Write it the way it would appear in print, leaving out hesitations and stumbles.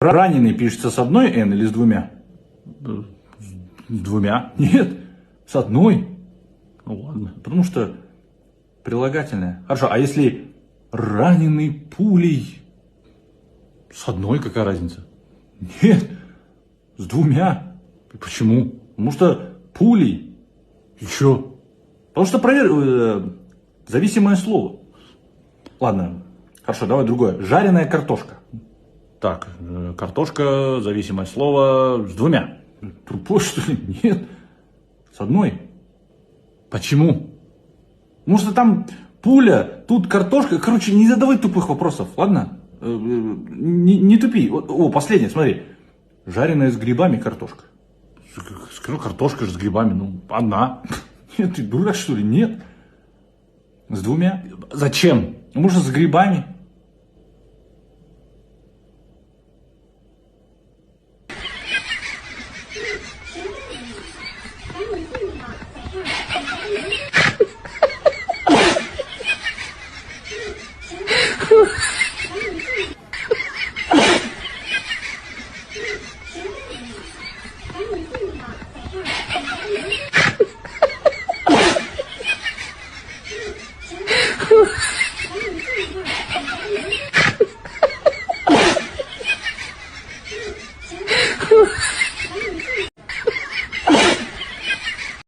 Раненый пишется с одной «н» или с двумя? С двумя? Нет, с одной. Ну ладно, потому что прилагательное. Хорошо, а если раненый пулей? С одной какая разница? Нет, с двумя. Почему? Потому что пулей. Еще. Потому что зависимое слово. Ладно, хорошо, давай другое. Жареная картошка. Так, картошка, зависимое слово, с двумя. Тупой, что ли? Нет. С одной. Почему? Потому что там пуля, тут картошка. Короче, не задавай тупых вопросов, ладно? Не тупи. О, последнее, смотри. Жареная с грибами картошка. Скажу, картошка же с грибами, ну, одна. Нет, ты дурак, что ли? Нет. С двумя. Зачем? Может, с грибами?